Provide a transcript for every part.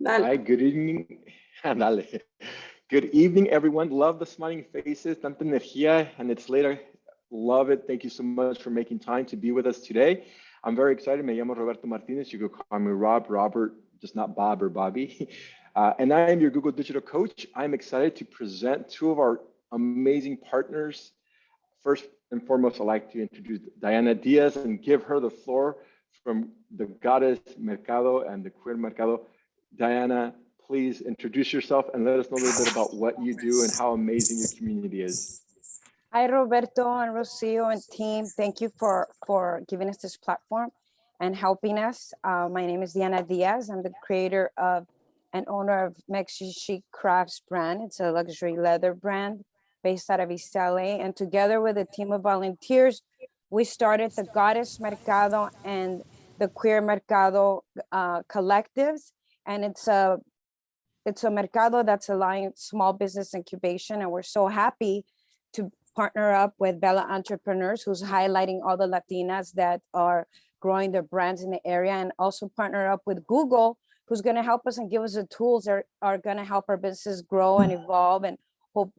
Dale. Hi, good evening. Dale. Good evening, everyone. Love the smiling faces, tanta energía, and it's later. Love it. Thank you so much for making time to be with us today. I'm very excited. Me llamo Roberto Martinez. You could call me Robert, just not Bob or Bobby. And I am your Google Digital Coach. I'm excited to present two of our amazing partners. First and foremost, I'd like to introduce Diana Diaz and give her the floor from the Goddess Mercado and the Queer Mercado. Diana, please introduce yourself and let us know a little bit about what you do and how amazing your community is. Hi, Roberto and Rocio and team. Thank you for giving us this platform and helping us. My name is Diana Diaz. I'm the creator of and owner of Mexi Chic Crafts brand. It's a luxury leather brand based out of East LA. And together with a team of volunteers, we started the Goddess Mercado and the Queer Mercado collectives. And it's a mercado that's allowing small business incubation. And we're so happy to partner up with Bella Entrepreneurs, who's highlighting all the Latinas that are growing their brands in the area, and also partner up with Google, who's going to help us and give us the tools that are going to help our business grow and evolve and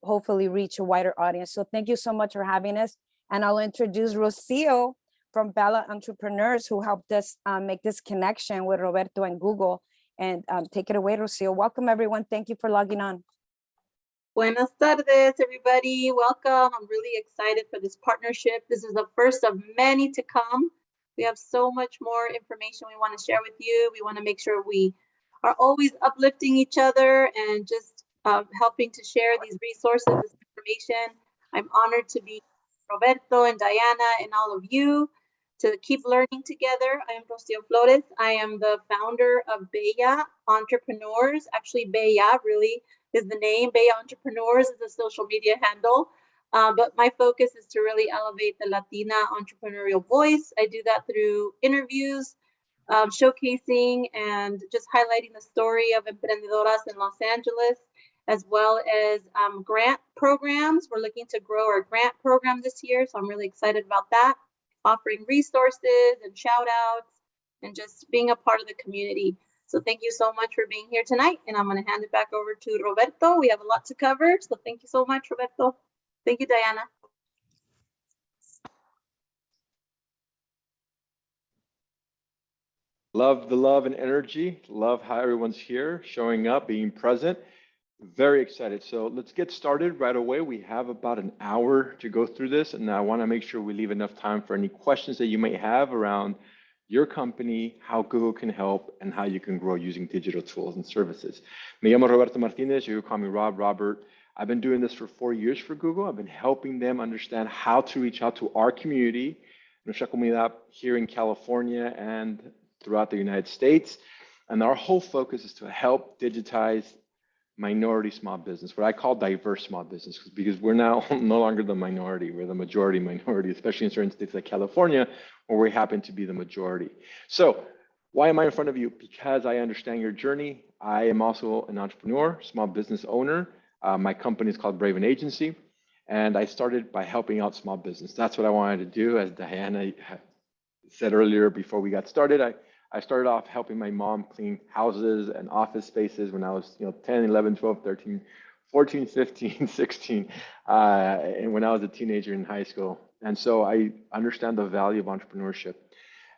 hopefully reach a wider audience. So thank you so much for having us. And I'll introduce Rocio from Bella Entrepreneurs, who helped us make this connection with Roberto and Google. And take it away, Rocio. Welcome, everyone. Thank you for logging on. Buenas tardes, everybody. Welcome. I'm really excited for this partnership. This is the first of many to come. We have so much more information we want to share with you. We want to make sure we are always uplifting each other and just helping to share these resources, this information. I'm honored to be Roberto and Diana and all of you to keep learning together. I am Rocio Flores. I am the founder of Bella Entrepreneurs. Actually, Bella really is the name. Bella Entrepreneurs is a social media handle. But my focus is to really elevate the Latina entrepreneurial voice. I do that through interviews, showcasing and just highlighting the story of emprendedoras in Los Angeles, as well as grant programs. We're looking to grow our grant program this year, so I'm really excited about that. Offering resources and shout outs and just being a part of the community. So thank you so much for being here tonight. And I'm going to hand it back over to Roberto. We have a lot to cover. So thank you so much, Roberto. Thank you, Diana. Love the love and energy. Love how everyone's here, showing up, being present. Very excited. So let's get started right away. We have about an hour to go through this, and I want to make sure we leave enough time for any questions that you may have around your company, how Google can help, and how you can grow using digital tools and services. Me llamo Roberto Martinez. You can call me Robert. I've been doing this for 4 years for Google. I've been helping them understand how to reach out to our community, nuestra comunidad here in California and throughout the United States. And our whole focus is to help digitize minority small business, what I call diverse small business, because we're now no longer the minority, we're the majority minority, especially in certain states like California, where we happen to be the majority. So why am I in front of you? Because I understand your journey. I am also an entrepreneur, small business owner. My company is called Braven Agency, and I started by helping out small business. That's what I wanted to do. As Diana said earlier before we got started, I started off helping my mom clean houses and office spaces when I was 10, 11, 12, 13, 14, 15, 16, and when I was a teenager in high school. And so I understand the value of entrepreneurship.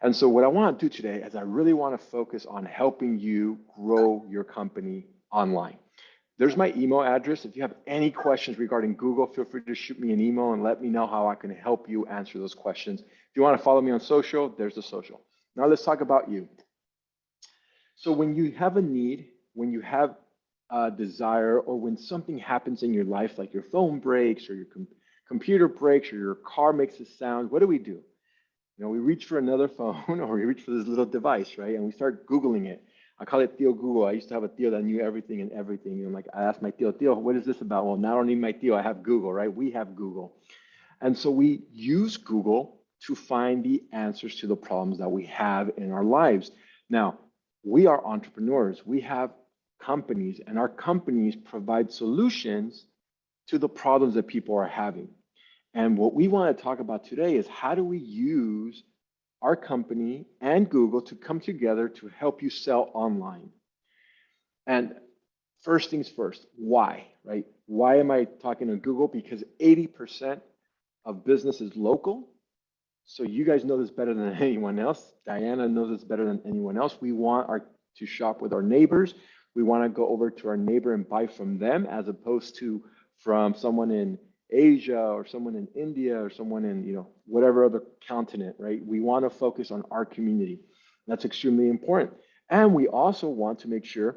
And so what I want to do today is I really want to focus on helping you grow your company online. There's my email address. If you have any questions regarding Google, feel free to shoot me an email and let me know how I can help you answer those questions. If you want to follow me on social, there's the social. Now let's talk about you. So when you have a need, when you have a desire, or when something happens in your life, like your phone breaks or your computer breaks or your car makes a sound, what do? We reach for another phone or we reach for this little device, right? And we start Googling it. I call it Tío Google. I used to have a tío that knew everything and everything. I asked my tío, what is this about? Well, now I don't need my tío, I have Google, right? We have Google. And so we use Google to find the answers to the problems that we have in our lives. Now, we are entrepreneurs. We have companies, and our companies provide solutions to the problems that people are having. And what we want to talk about today is how do we use our company and Google to come together to help you sell online. And first things first, why, right? Why am I talking to Google? Because 80% of business is local. So you guys know this better than anyone else. Diana knows this better than anyone else. We want to shop with our neighbors. We want to go over to our neighbor and buy from them as opposed to from someone in Asia or someone in India or someone in, whatever other continent, right? We want to focus on our community. That's extremely important. And we also want to make sure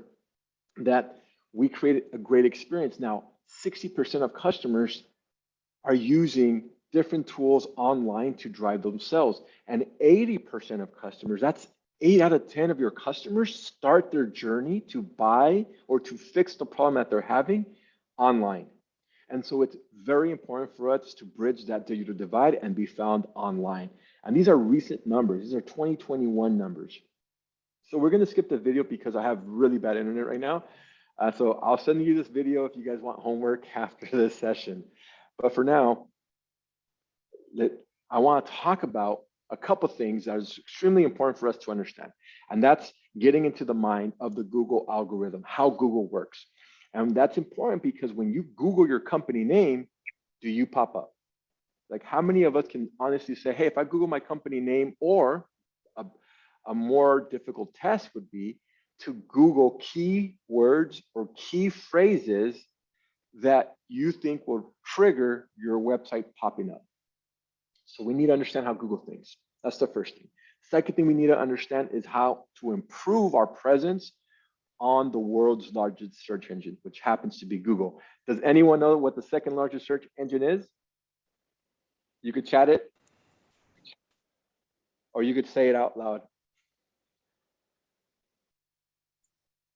that we create a great experience. Now, 60% of customers are using different tools online to drive themselves. And 80% of customers, that's 8 out of 10 of your customers, start their journey to buy or to fix the problem that they're having online. And so it's very important for us to bridge that digital divide and be found online. And these are recent numbers. These are 2021 numbers. So we're going to skip the video because I have really bad internet right now. So I'll send you this video if you guys want homework after this session. But for now, I want to talk about a couple things that is extremely important for us to understand. And that's getting into the mind of the Google algorithm, how Google works. And that's important because when you Google your company name, do you pop up? Like how many of us can honestly say, hey, if I Google my company name, or a more difficult task would be to Google keywords or key phrases that you think will trigger your website popping up. So we need to understand how Google thinks. That's the first thing. Second thing we need to understand is how to improve our presence on the world's largest search engine, which happens to be Google. Does anyone know what the second largest search engine is? You could chat it, or you could say it out loud.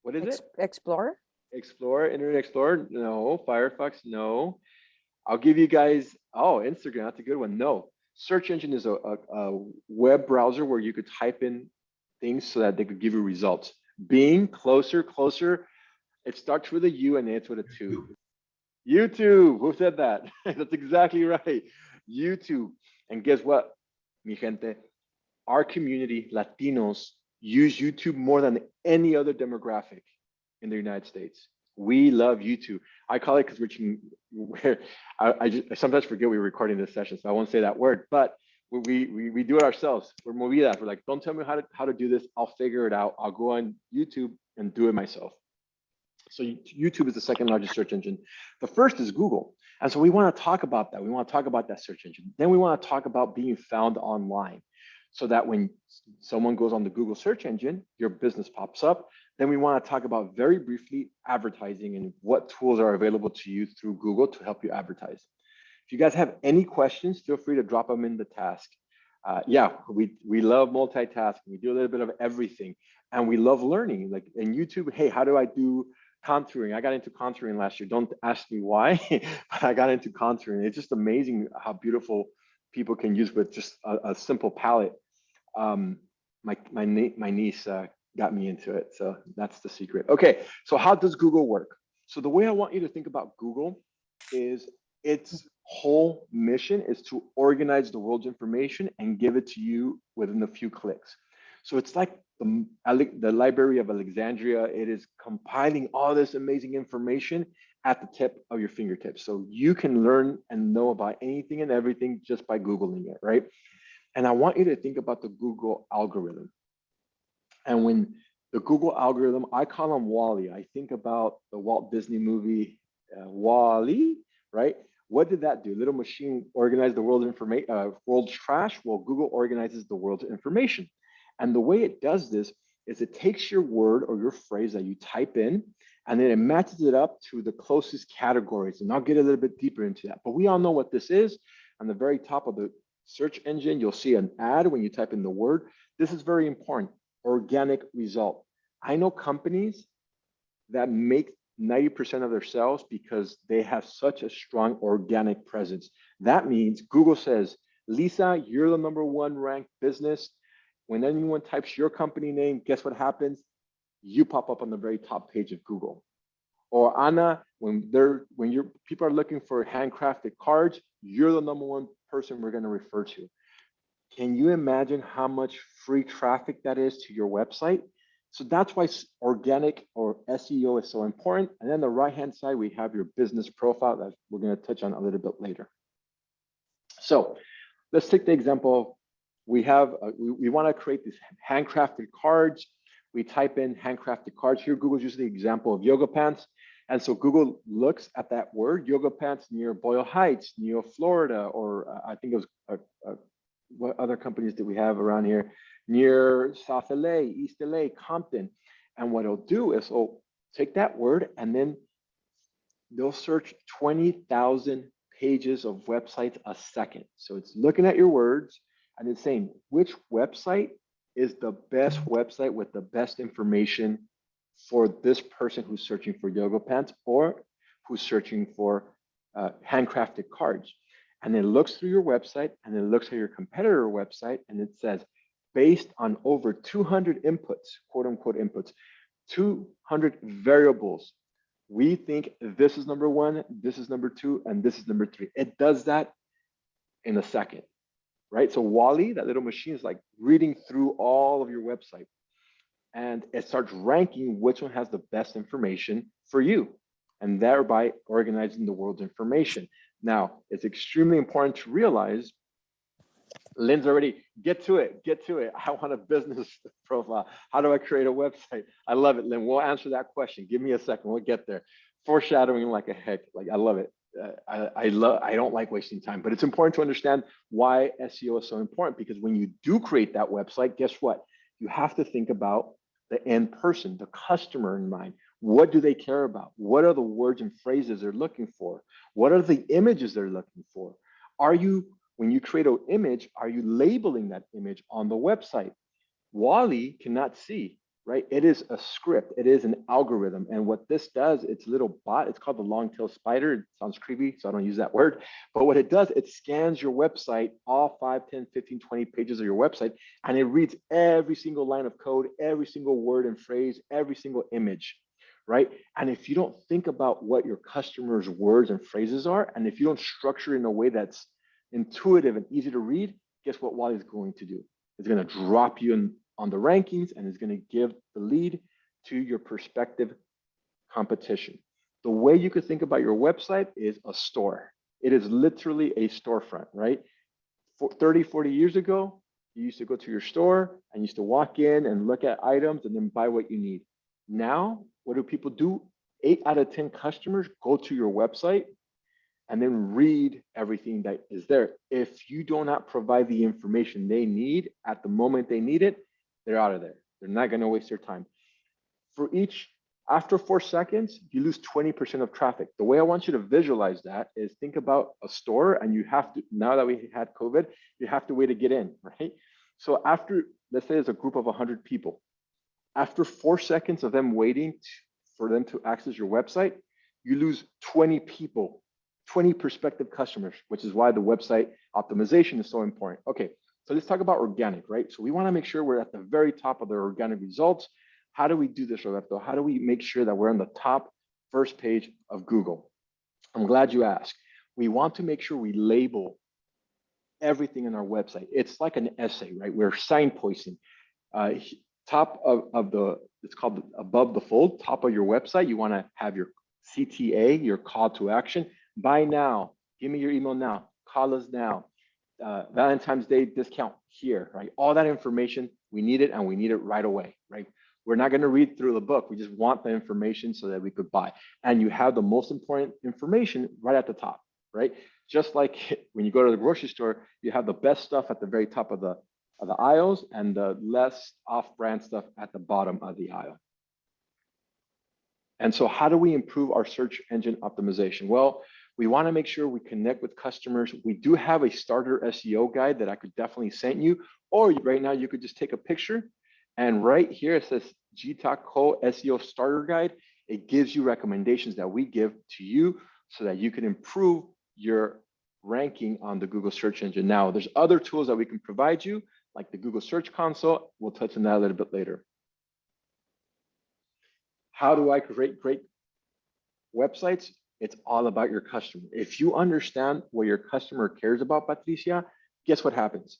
What is it? Explorer? Explorer, Internet Explorer? No. Firefox? No. I'll give you guys, Instagram, that's a good one. No. Search engine is a web browser where you could type in things so that they could give you results. Bing, closer. It starts with a U and ends with a 2. YouTube, who said that? That's exactly right. YouTube. And guess what, mi gente? Our community, Latinos, use YouTube more than any other demographic in the United States. We love YouTube. I call it because I sometimes forget we're recording this session, so I won't say that word, but we do it ourselves. We're movidas. We're like, don't tell me how to do this. I'll figure it out. I'll go on YouTube and do it myself. So YouTube is the second largest search engine. The first is Google. And so we want to talk about that. We want to talk about that search engine. Then we want to talk about being found online so that when someone goes on the Google search engine, your business pops up. Then we want to talk about very briefly advertising and what tools are available to you through Google to help you advertise. If you guys have any questions, feel free to drop them in the task. We love multitasking. We do a little bit of everything, and we love learning. Like in YouTube, hey, how do I do contouring? I got into contouring last year. Don't ask me why, but I got into contouring. It's just amazing how beautiful people can use with just a simple palette. My niece got me into it, so that's the secret. Okay, so how does Google work? So the way I want you to think about Google is its whole mission is to organize the world's information and give it to you within a few clicks. So it's like the Library of Alexandria. It is compiling all this amazing information at the tip of your fingertips. So you can learn and know about anything and everything just by Googling it, right? And I want you to think about the Google algorithm. And when the Google algorithm, I call him Wally. I think about the Walt Disney movie, Wall-E, right? What did that do? Little machine organized the world's trash. Well, Google organizes the world's information. And the way it does this is it takes your word or your phrase that you type in, and then it matches it up to the closest categories. And I'll get a little bit deeper into that. But we all know what this is. On the very top of the search engine, you'll see an ad when you type in the word. This is very important. Organic result. I know companies that make 90% of their sales because they have such a strong organic presence. That means Google says, Lisa, you're the #1 ranked business. When anyone types your company name, guess what happens? You pop up on the very top page of Google. Or Anna, when your people are looking for handcrafted cards, you're the #1 person we're going to refer to. Can you imagine how much free traffic that is to your website? So that's why organic or SEO is so important. And then the right-hand side, we have your business profile that we're going to touch on a little bit later. So let's take the example. We want to create these handcrafted cards. We type in handcrafted cards. Here, Google's using the example of yoga pants. And so Google looks at that word, yoga pants, near Boyle Heights, near Florida, or I think it was, what other companies did we have around here? Near South LA, East LA, Compton. And what it'll do is it'll take that word and then they'll search 20,000 pages of websites a second. So it's looking at your words and it's saying which website is the best website with the best information for this person who's searching for yoga pants or who's searching for handcrafted cards. And it looks through your website and it looks at your competitor website and it says, based on over 200 inputs, quote unquote inputs, 200 variables, we think this is number one, this is number two, and this is number three. It does that in a second, right? So Wally, that little machine, is like reading through all of your website and it starts ranking which one has the best information for you and thereby organizing the world's information. Now, it's extremely important to realize, Lynn's already, get to it. I want a business profile. How do I create a website? I love it, Lynn. We'll answer that question. Give me a second, we'll get there. Foreshadowing like a heck, like I love it. I don't like wasting time, but it's important to understand why SEO is so important because when you do create that website, guess what? You have to think about the end person, the customer in mind. What do they care about? What are the words and phrases they're looking for? What are the images they're looking for? When you create an image, are you labeling that image on the website? Wally cannot see, right? It is a script. It is an algorithm. And what this does, it's a little bot. It's called the long-tailed spider. It sounds creepy, so I don't use that word. But what it does, it scans your website, all 5, 10, 15, 20 pages of your website, and it reads every single line of code, every single word and phrase, every single image, right? And if you don't think about what your customers' words and phrases are, and if you don't structure it in a way that's intuitive and easy to read, guess what Wally is going to do? It's going to drop you on the rankings and it's going to give the lead to your prospective competition. The way you could think about your website is a store. It is literally a storefront, right? 30, 40 years ago, you used to go to your store and you used to walk in and look at items and then buy what you need. Now, what do people do? 8 out of 10 customers go to your website and then read everything that is there. If you do not provide the information they need at the moment they need it, they're out of there. They're not going to waste their time. After 4 seconds, you lose 20% of traffic. The way I want you to visualize that is think about a store and you have to, now that we had COVID, you have to wait to get in, right? So after, let's say it's a group of 100 people. After 4 seconds of them waiting for them to access your website, you lose 20 people. 20 prospective customers, which is why the website optimization is so important. Okay, so let's talk about organic, right? So we want to make sure we're at the very top of the organic results. How do we do this, Roberto? How do we make sure that we're on the top first page of Google? I'm glad you asked. We want to make sure we label everything in our website. It's like an essay, right? We're signposting. Top of the, it's called above the fold, top of your website, you want to have your CTA, your call to action. Buy now, give me your email now, call us now, Valentine's Day discount here, right? All that information, we need it and we need it right away, right? We're not going to read through the book. We just want the information so that we could buy. And you have the most important information right at the top, right? Just like when you go to the grocery store, you have the best stuff at the very top of the aisles and the less off-brand stuff at the bottom of the aisle. And so how do we improve our search engine optimization? Well, we want to make sure we connect with customers. We do have a starter SEO guide that I could definitely send you, or right now you could just take a picture and right here it says GTalk Co SEO Starter Guide. It gives you recommendations that we give to you so that you can improve your ranking on the Google search engine. Now, there's other tools that we can provide you, like the Google Search Console. We'll touch on that a little bit later. How do I create great websites? It's all about your customer. If you understand what your customer cares about, Patricia, guess what happens?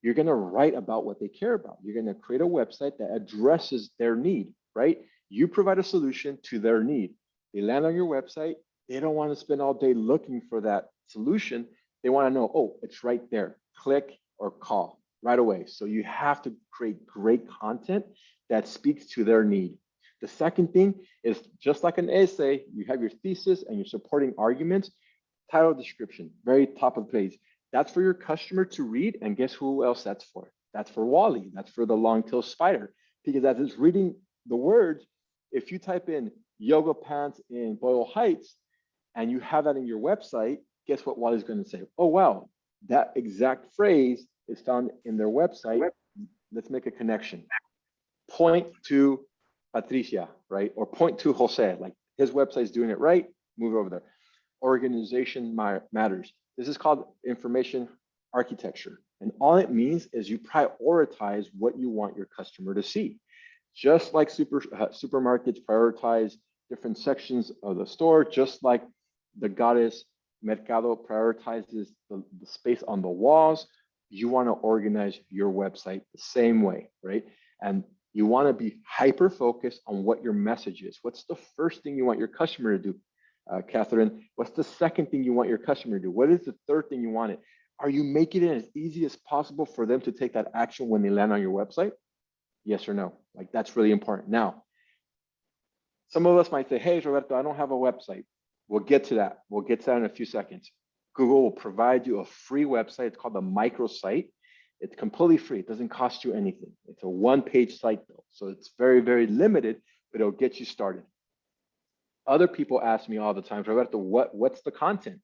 You're going to write about what they care about. You're going to create a website that addresses their need, right? You provide a solution to their need. They land on your website. They don't want to spend all day looking for that solution. They want to know, oh, it's right there. Click or call right away. So you have to create great content that speaks to their need. The second thing is, just like an essay, you have your thesis and your supporting arguments. Title description, very top of the page. That's for your customer to read, and guess who else that's for? That's for Wally. That's for the long-tailed spider. Because as it's reading the words, if you type in yoga pants in Boyle Heights and you have that in your website, guess what Wally's going to say? Oh, wow, that exact phrase is found in their website. Let's make a connection. Point to Patricia, right? Or point to Jose, like his website's doing it right, move over there. Organization matters. This is called information architecture. And all it means is you prioritize what you want your customer to see. Just like supermarkets prioritize different sections of the store, just like the Goddess Mercado prioritizes the space on the walls, you want to organize your website the same way, right? And you want to be hyper focused on what your message is. What's the first thing you want your customer to do? Catherine, what's the second thing you want your customer to do? What is the third thing you want it? Are you making it as easy as possible for them to take that action when they land on your website? Yes or no? Like, that's really important. Now, some of us might say, hey, Roberto, I don't have a website. We'll get to that. We'll get to that in a few seconds. Google will provide you a free website. It's called a microsite. It's completely free. It doesn't cost you anything. It's a one-page site though. So it's very, very limited, but it'll get you started. Other people ask me all the time, Roberto, what's the content?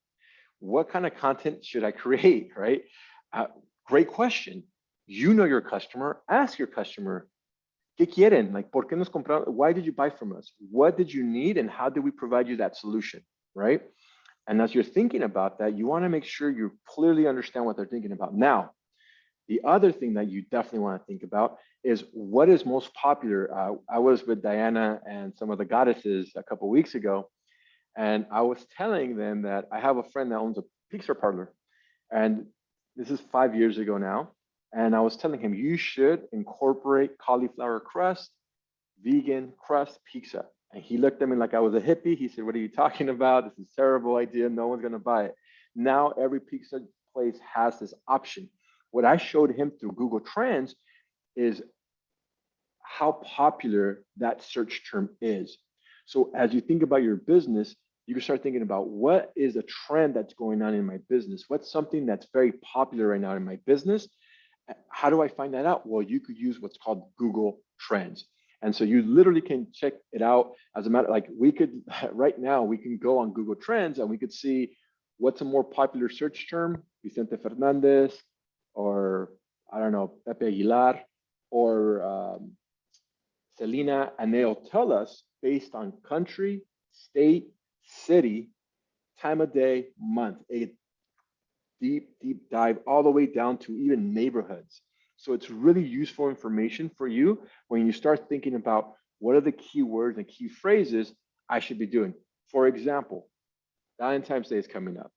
What kind of content should I create, right? Great question. You know your customer. Ask your customer, ¿qué quieren? Like, ¿por qué nos compraron? Why did you buy from us? What did you need, and how did we provide you that solution, right? And as you're thinking about that, you want to make sure you clearly understand what they're thinking about. Now, the other thing that you definitely want to think about is what is most popular. I was with Diana and some of the goddesses a couple of weeks ago, and I was telling them that I have a friend that owns a pizza parlor, and this is 5 years ago now. And I was telling him, you should incorporate cauliflower crust, vegan crust pizza. And he looked at me like I was a hippie. He said, what are you talking about? This is a terrible idea. No one's going to buy it. Now every pizza place has this option. What I showed him through Google Trends is how popular that search term is. So as you think about your business, you can start thinking about what is a trend that's going on in my business? What's something that's very popular right now in my business? How do I find that out? Well, you could use what's called Google Trends. And so you literally can check it out. As a matter, like we could, right now, we can go on Google Trends and we could see what's a more popular search term, Vicente Fernandez, or I don't know, Pepe Aguilar, or Selena, and they'll tell us based on country, state, city, time of day, month, a deep dive all the way down to even neighborhoods. So it's really useful information for you when you start thinking about what are the key words and key phrases I should be doing. For example, Valentine's Day is coming up.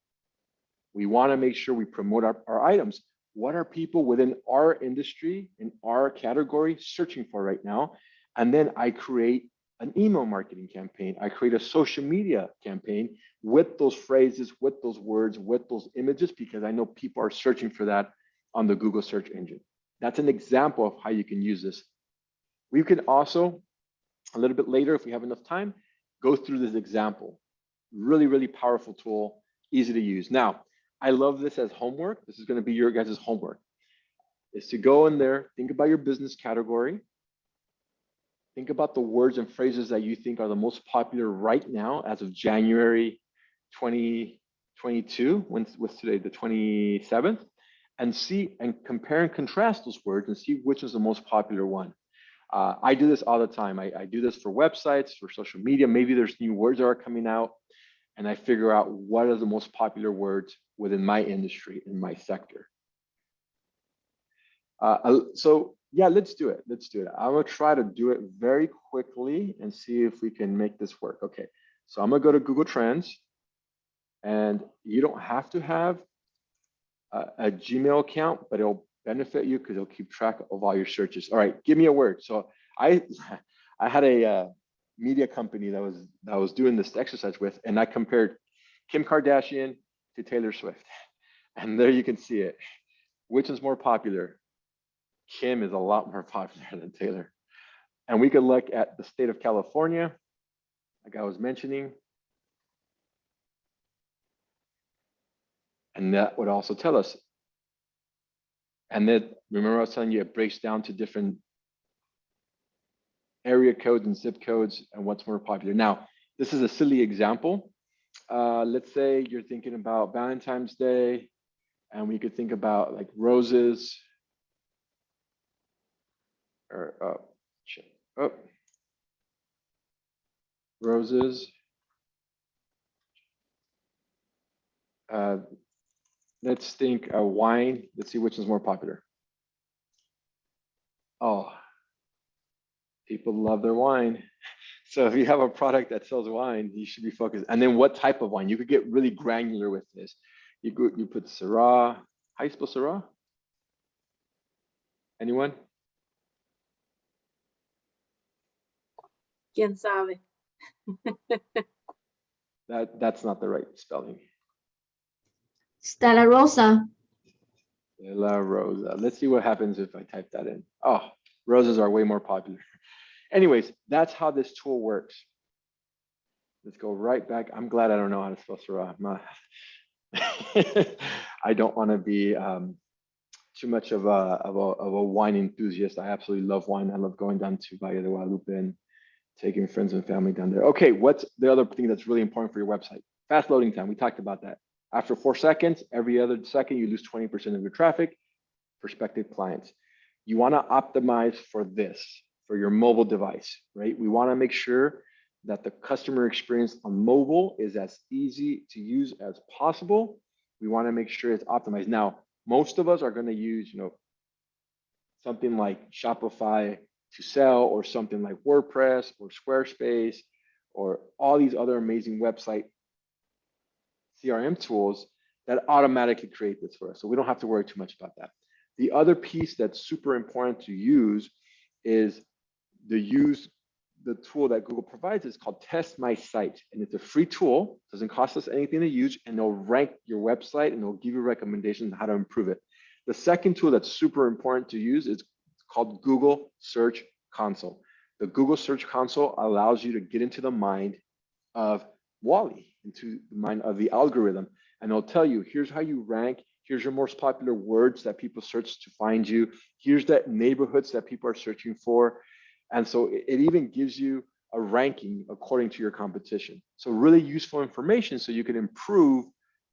We want to make sure we promote our items. What are people within our industry, in our category, searching for right now? And then I create an email marketing campaign. I create a social media campaign with those phrases, with those words, with those images, because I know people are searching for that on the Google search engine. That's an example of how you can use this. We can also, a little bit later, if we have enough time, go through this example. Really, really powerful tool, easy to use. Now, I love this as homework. This is going to be your guys' homework. Is to go in there, think about your business category. Think about the words and phrases that you think are the most popular right now as of January 2022. What's today, the 27th? And see and compare and contrast those words and see which is the most popular one. I do this all the time. I do this for websites, for social media. Maybe there's new words that are coming out, and I figure out what are the most popular words within my industry, in my sector. So yeah, let's do it. Let's do it. I'm gonna try to do it very quickly and see if we can make this work. Okay, so I'm gonna go to Google Trends, and you don't have to have a Gmail account, but it'll benefit you because it'll keep track of all your searches. All right, give me a word. So I had a media company that was doing this exercise with, and I compared Kim Kardashian to Taylor Swift. And there you can see it. Which is more popular? Kim is a lot more popular than Taylor. And we could look at the state of California, like I was mentioning. And that would also tell us. And then remember I was telling you it breaks down to different area codes and zip codes and what's more popular. Now, this is a silly example. Let's say you're thinking about Valentine's Day, and we could think about like roses or roses. Let's think wine. Let's see which is more popular. Oh, people love their wine. So if you have a product that sells wine, you should be focused. And then what type of wine? You could get really granular with this. You put Syrah. How you spell Syrah? Anyone? ¿Quién sabe? That's not the right spelling. Stella Rosa. Stella Rosa. Let's see what happens if I type that in. Oh, roses are way more popular. Anyways, that's how this tool works. Let's go right back. I'm glad I don't know how to spell Syrah. I don't want to be too much of a wine enthusiast. I absolutely love wine. I love going down to Valle de Guadalupe and taking friends and family down there. Okay, what's the other thing that's really important for your website? Fast loading time. We talked about that. After 4 seconds, every other second, you lose 20% of your traffic, prospective clients. You want to optimize for this, for your mobile device, right? We want to make sure that the customer experience on mobile is as easy to use as possible. We want to make sure it's optimized. Now, most of us are going to use, something like Shopify to sell, or something like WordPress or Squarespace, or all these other amazing website CRM tools that automatically create this for us. So we don't have to worry too much about that. The other piece that's super important to use is the tool that Google provides. Is called Test My Site, and it's a free tool. Doesn't cost us anything to use, and it'll rank your website and it'll give you recommendations on how to improve it. The second tool that's super important to use is called Google Search Console. The Google Search Console allows you to get into the mind of Wally, into the mind of the algorithm, and it'll tell you, here's how you rank, here's your most popular words that people search to find you, here's the neighborhoods that people are searching for. And so it even gives you a ranking according to your competition. So really useful information so you can improve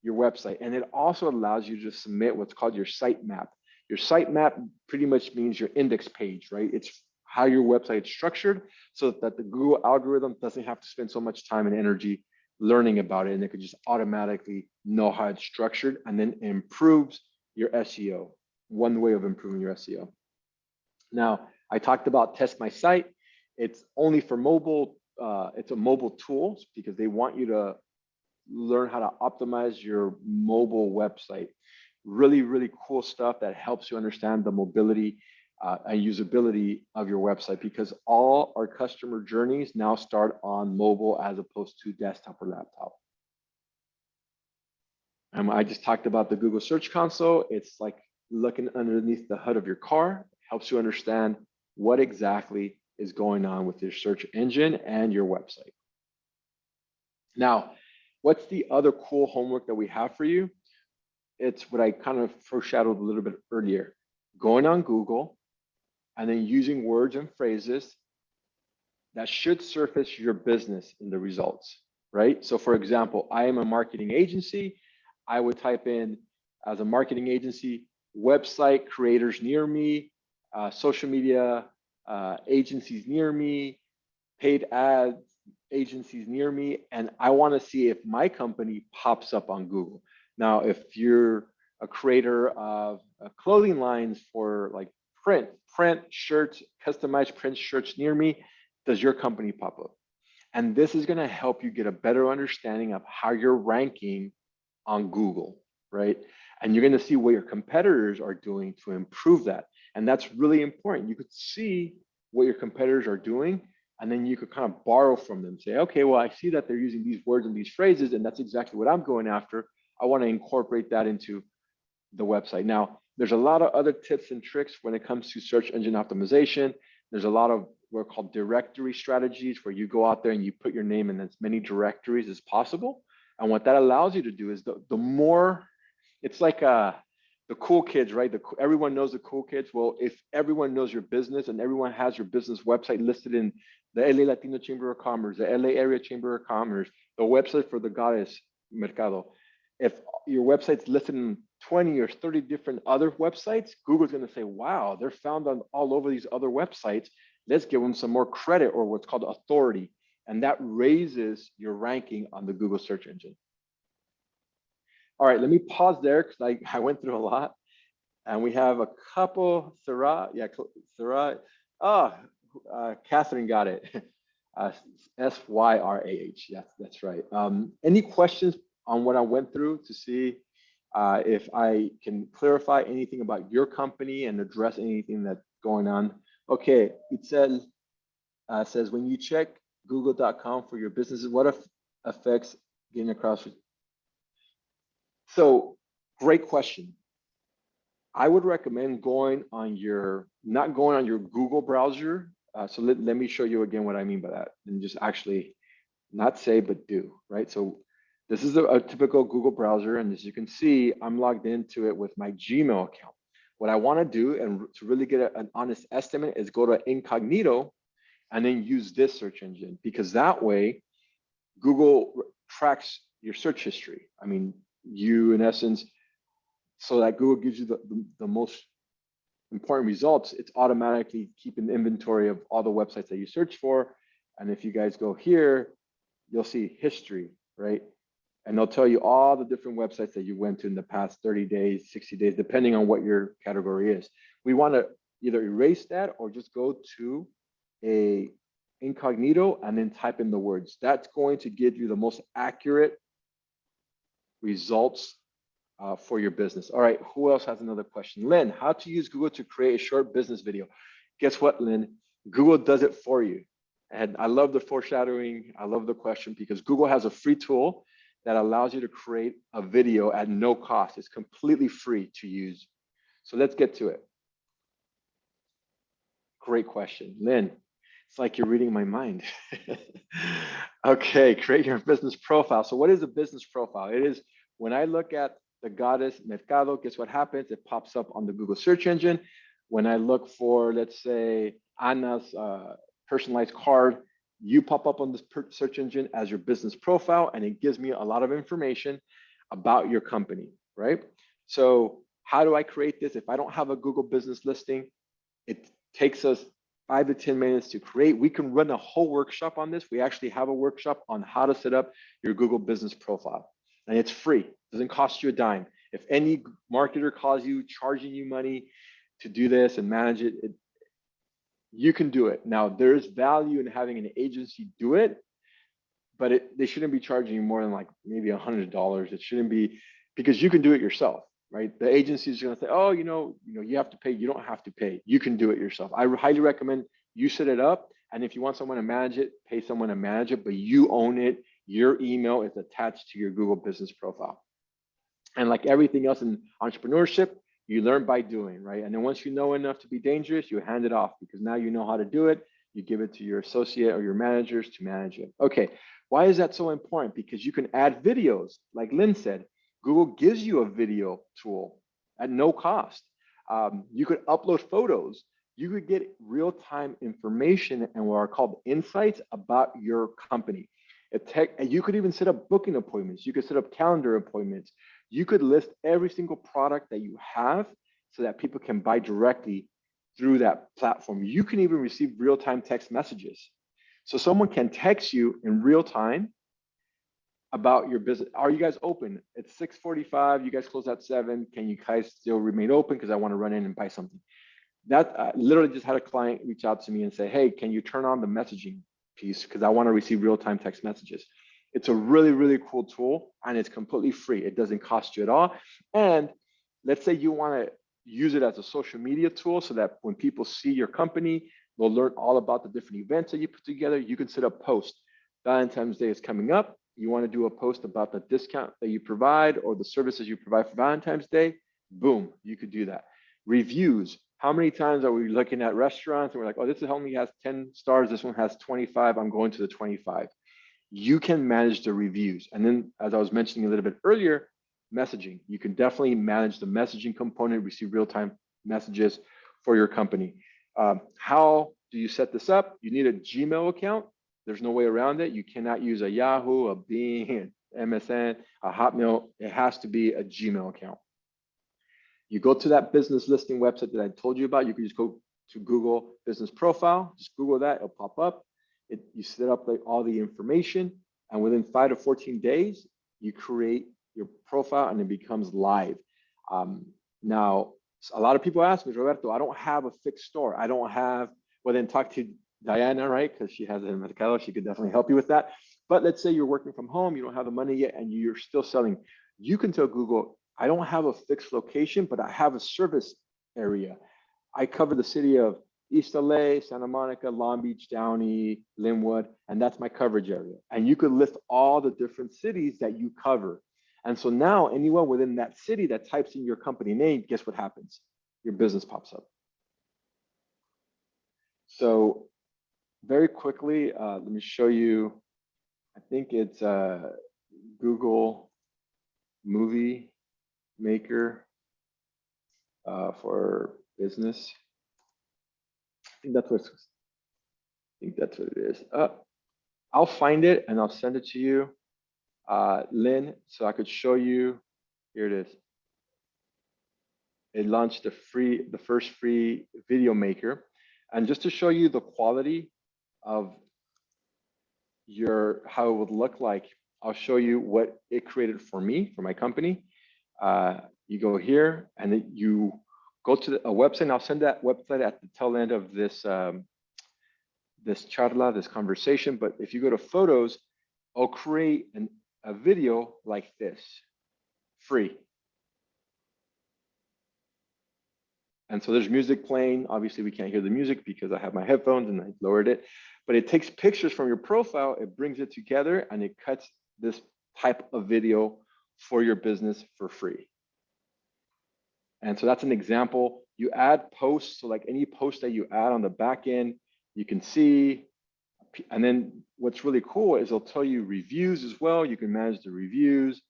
your website. And it also allows you to submit what's called your sitemap. Your sitemap pretty much means your index page, right? It's how your website is structured so that the Google algorithm doesn't have to spend so much time and energy learning about it, and it could just automatically know how it's structured, and then it improves your SEO. One way of improving your SEO. Now, I talked about Test My Site. It's only for mobile. It's a mobile tool because they want you to learn how to optimize your mobile website. Really, really cool stuff that helps you understand the mobility and usability of your website, because all our customer journeys now start on mobile as opposed to desktop or laptop. I just talked about the Google Search Console. It's like looking underneath the hood of your car. It helps you understand what exactly is going on with your search engine and your website. Now, what's the other cool homework that we have for you? It's what I kind of foreshadowed a little bit earlier. Going on Google and then using words and phrases that should surface your business in the results, right? So for example, I am a marketing agency. I would type in, as a marketing agency, website creators near me, social media agencies near me, paid ads agencies near me, and I want to see if my company pops up on Google. Now, if you're a creator of clothing lines for like print shirts, customized print shirts near me, does your company pop up? And this is going to help you get a better understanding of how you're ranking on Google, right? And you're going to see what your competitors are doing to improve that. And that's really important. You could see what your competitors are doing, and then you could kind of borrow from them. Say, okay, well, I see that they're using these words and these phrases, and that's exactly what I'm going after. I want to incorporate that into the website. Now, there's a lot of other tips and tricks when it comes to search engine optimization. There's a lot of what are called directory strategies, where you go out there and you put your name in as many directories as possible. And what that allows you to do is the more, it's like the cool kids, right? Everyone knows the cool kids. Well, if everyone knows your business and everyone has your business website listed in the LA Latino Chamber of Commerce, the LA Area Chamber of Commerce, the website for the Goddess Mercado, if your website's listed in 20 or 30 different other websites, Google's going to say, wow, they're found on all over these other websites. Let's give them some more credit, or what's called authority. And that raises your ranking on the Google search engine. All right, let me pause there because I went through a lot. And we have a couple, Sarah, yeah, Sarah. Oh, Catherine got it. Syrah, yes, that's right. Any questions on what I went through to see if I can clarify anything about your company and address anything that's going on? Okay, Itzel says, when you check google.com for your businesses, what affects getting across? So, great question. I would recommend going on your, not going on your Google browser. So let me show you again what I mean by that, and just actually not say, but do, right? So this is a typical Google browser. And as you can see, I'm logged into it with my Gmail account. What I want to do, and to really get an honest estimate, is go to incognito and then use this search engine, because that way Google tracks your search history. I mean, you, in essence, so that Google gives you the most important results, it's automatically keeping inventory of all the websites that you search for. And if you guys go here, you'll see history, right? And they'll tell you all the different websites that you went to in the past 30 days, 60 days, depending on what your category is. We want to either erase that or just go to a incognito and then type in the words. That's going to give you the most accurate results for your business. All right, who else has another question? Lynn, how to use Google to create a short business video? Guess what, Lynn? Google does it for you. And I love the foreshadowing. I love the question, because Google has a free tool that allows you to create a video at no cost. It's completely free to use. So let's get to it. Great question, Lynn. It's like you're reading my mind. Okay, create your business profile. So what is a business profile? It is when I look at the Goddess Mercado, guess what happens? It pops up on the Google search engine. When I look for, let's say, Anna's personalized card, you pop up on this search engine as your business profile, and it gives me a lot of information about your company, right? So how do I create this? If I don't have a Google business listing, it takes us 5 to 10 minutes to create. We can run a whole workshop on this. We actually have a workshop on how to set up your Google business profile. And it's free, it doesn't cost you a dime. If any marketer calls you, charging you money to do this and manage it, you can do it. Now, there's value in having an agency do it, but they shouldn't be charging you more than like maybe $100. It shouldn't be, because you can do it yourself, right? The agency is going to say, oh, you have to pay. You don't have to pay. You can do it yourself. I highly recommend you set it up. And if you want someone to manage it, pay someone to manage it, but you own it. Your email is attached to your Google business profile. And like everything else in entrepreneurship, you learn by doing, right? And then once you know enough to be dangerous, you hand it off, because now you know how to do it. You give it to your associate or your managers to manage it. Okay, why is that so important? Because you can add videos. Like Lynn said, Google gives you a video tool at no cost. You could upload photos. You could get real-time information and what are called insights about your company. You could even set up booking appointments. You could set up calendar appointments. You could list every single product that you have so that people can buy directly through that platform. You can even receive real-time text messages. So someone can text you in real time about your business. Are you guys open? It's 6:45. You guys close at 7. Can you guys still remain open? Because I want to run in and buy something. That literally just had a client reach out to me and say, hey, can you turn on the messaging piece? Because I want to receive real-time text messages. It's a really, really cool tool, and it's completely free. It doesn't cost you at all. And Let's say you want to use it as a social media tool so that when people see your company, they'll learn all about the different events that you put together. You can set up posts. Valentine's Day is coming up. You want to do a post about the discount that you provide or the services you provide for Valentine's Day. Boom, you could do that. Reviews. How many times are we looking at restaurants and we're like, oh, this only has 10 stars. This one has 25. I'm going to the 25. You can manage the reviews. And then, as I was mentioning a little bit earlier, messaging. You can definitely manage the messaging component, receive real-time messages for your company. How do you set this up? You need a Gmail account. There's no way around it. You cannot use a Yahoo, a Bing, MSN, a Hotmail. It has to be a Gmail account. You go to that business listing website that I told you about. You can just go to Google business profile. Just Google that. It'll pop up. You set up like all the information, and within 5 to 14 days, you create your profile and it becomes live. Now, a lot of people ask me, Roberto, I don't have a fixed store. I don't have, well, then talk to Diana, right? Because she has it in Mercado. She could definitely help you with that. But let's say you're working from home, you don't have the money yet, and you're still selling. You can tell Google, I don't have a fixed location, but I have a service area. I cover the city of East LA, Santa Monica, Long Beach, Downey, Linwood, and that's my coverage area. And you could list all the different cities that you cover. And so now anyone within that city that types in your company name, guess what happens? Your business pops up. So very quickly, let me show you, I think it's Google Movie Maker for business. I think that's what it is. I'll find it and I'll send it to you, Lynn, so I could show you. Here it is. It launched the first free video maker. And just to show you the quality of how it would look like, I'll show you what it created for me, for my company. You go here and then you go to a website, and I'll send that website at the tail end of this this charla, this conversation. But if you go to photos, I'll create a video like this, free. And so there's music playing. Obviously, we can't hear the music because I have my headphones and I lowered it. But it takes pictures from your profile, it brings it together, and it cuts this type of video for your business for free. And so that's an example. You add posts, so like any post that you add on the back end, you can see. And then what's really cool is it'll tell you reviews as well. You can manage the reviews,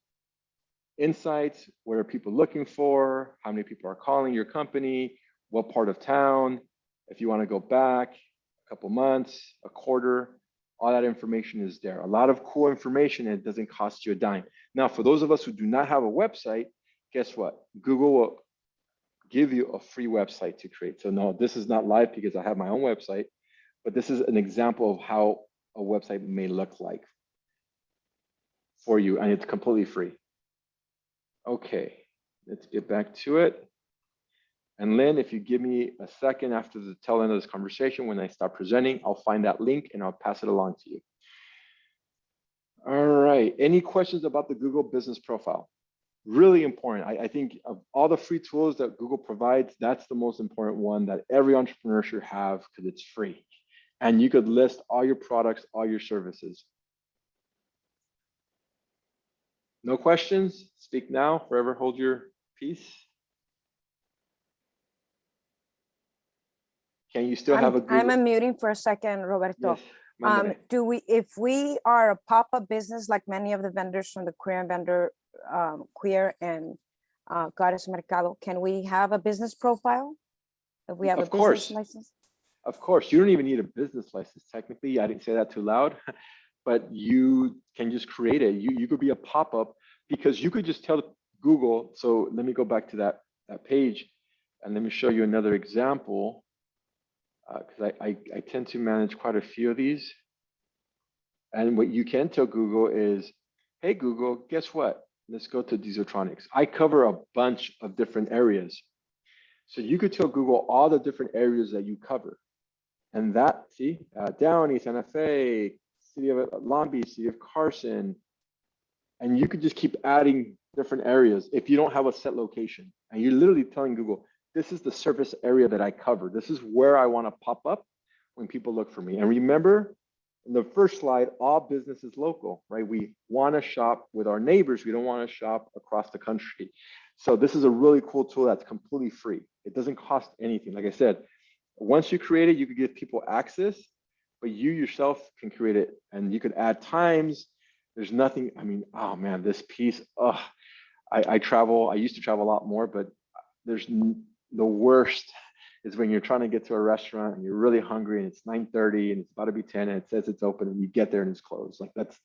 insights, what are people looking for, how many people are calling your company, what part of town, if you want to go back a couple months, a quarter, all that information is there. A lot of cool information, and it doesn't cost you a dime. Now, for those of us who do not have a website, guess what? Google will give you a free website to create. So no, this is not live because I have my own website, but this is an example of how a website may look like for you, and it's completely free. Okay, let's get back to it. And Lynn, if you give me a second after the tail end of this conversation, when I start presenting, I'll find that link and I'll pass it along to you. All right, any questions about the Google Business Profile? Really important. I think of all the free tools that Google provides, that's the most important one that every entrepreneur should have because it's free. And you could list all your products, all your services. No questions? Speak now, forever hold your peace. Can you still have a Google? I'm unmuting for a second, Roberto. Yes, if we are a pop-up business like many of the vendors from the Queer and Goddess Mercado, can we have a business profile if we have a business license? Of course, you don't even need a business license. Technically, I didn't say that too loud, but you can just create it. You could be a pop-up because you could just tell Google. So let me go back to that page and let me show you another example because I tend to manage quite a few of these. And what you can tell Google is, hey, Google, guess what? Let's go to Dieseltronics. I cover a bunch of different areas. So you could tell Google all the different areas that you cover. And that, see, Downey, Santa Fe, city of Long Beach, city of Carson. And you could just keep adding different areas if you don't have a set location. And you're literally telling Google, this is the surface area that I cover. This is where I want to pop up when people look for me. And remember, in the first slide, all business is local, right? We want to shop with our neighbors. We don't want to shop across the country. So this is a really cool tool that's completely free. It doesn't cost anything. Like I said, once you create it, you could give people access, but you yourself can create it and you could add times. There's nothing, I mean, oh man, this piece, I travel, I used to travel a lot more, but the worst is when you're trying to get to a restaurant and you're really hungry and it's 9:30 and it's about to be 10 and it says it's open and you get there and it's closed. Like that's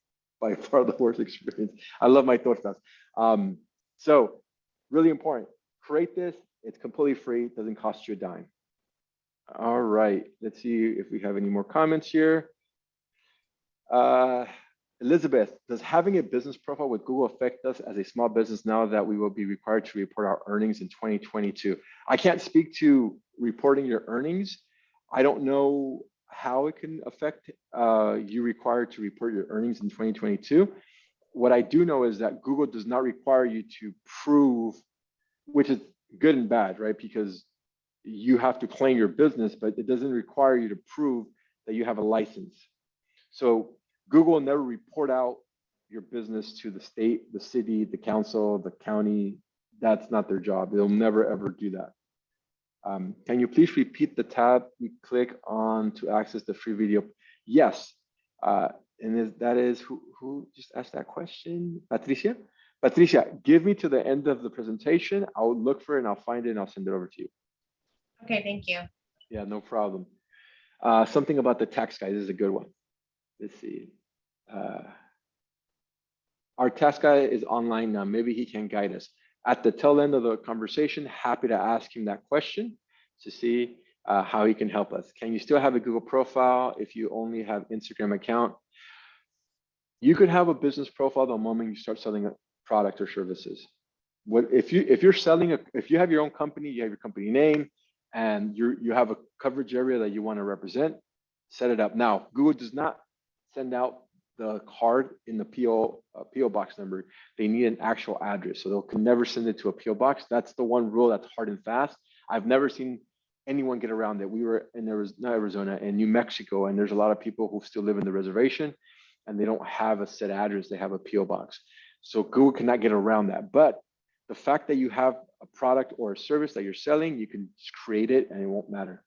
by far the worst experience. I love my tortas. So really important, create this. It's completely free, doesn't cost you a dime. All right, let's see if we have any more comments here. Elizabeth, does having a business profile with Google affect us as a small business now that we will be required to report our earnings in 2022? I can't speak to reporting your earnings. I don't know how it can affect you required to report your earnings in 2022. What I do know is that Google does not require you to prove, which is good and bad, right? Because you have to claim your business, but it doesn't require you to prove that you have a license. So Google will never report out your business to the state, the city, the council, the county. That's not their job. They'll never, ever do that. Can you please repeat the tab we click on to access the free video? Yes. And that is who just asked that question? Patricia? Patricia, give me to the end of the presentation. I'll look for it and I'll find it and I'll send it over to you. Okay, thank you. Yeah, no problem. Something about the tax guy. This is a good one. Let's see. Our tax guy is online now. Maybe he can guide us. At the tail end of the conversation, happy to ask him that question to see how he can help us. Can you still have a Google profile if you only have Instagram account? You could have a business profile the moment you start selling a product or services. If you have your own company, you have your company name, and you have a coverage area that you want to represent, set it up. Now, Google does not send out the card in the PO box number. They need an actual address, so they can never send it to a PO box. That's the one rule that's hard and fast. I've never seen anyone get around it. We were in Arizona and New Mexico, and there's a lot of people who still live in the reservation, and they don't have a set address. They have a PO box, so Google cannot get around that. But the fact that you have a product or a service that you're selling, you can just create it and it won't matter.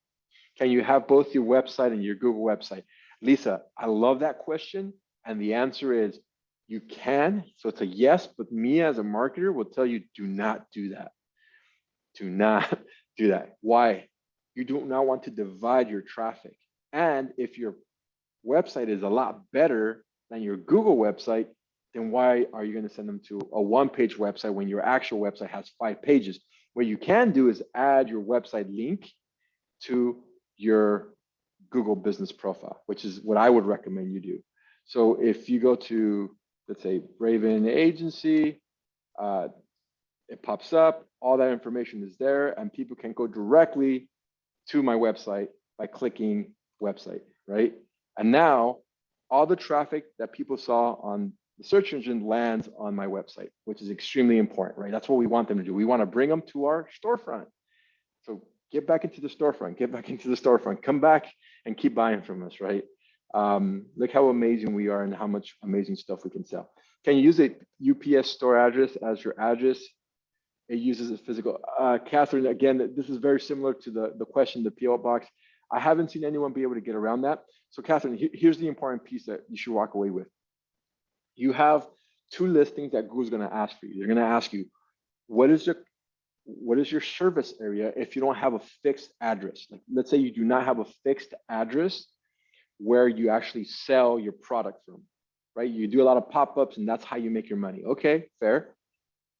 Can you have both your website and your Google website? Lisa, I love that question. And the answer is you can. So it's a yes, but me as a marketer will tell you, do not do that. Do not do that. Why? You do not want to divide your traffic. And if your website is a lot better than your Google website, then why are you going to send them to a one-page website when your actual website has 5 pages? What you can do is add your website link to your Google business profile, which is what I would recommend you do. So if you go to, let's say, Braven Agency, it pops up, all that information is there, and people can go directly to my website by clicking website, right? And now all the traffic that people saw on the search engine lands on my website, which is extremely important, right? That's what we want them to do. We want to bring them to our storefront. So get back into the storefront, get back into the storefront, come back and keep buying from us, right? Look how amazing we are and how much amazing stuff we can sell. Can you use a UPS store address as your address? It uses a physical. Catherine, again, this is very similar to the question, the PO box. I haven't seen anyone be able to get around that. So Catherine, here's the important piece that you should walk away with. You have 2 listings that Google's going to ask for you. They're going to ask you, what is your service area if you don't have a fixed address? Like, let's say you do not have a fixed address where you actually sell your product from, right? You do a lot of pop-ups and that's how you make your money. Okay, fair.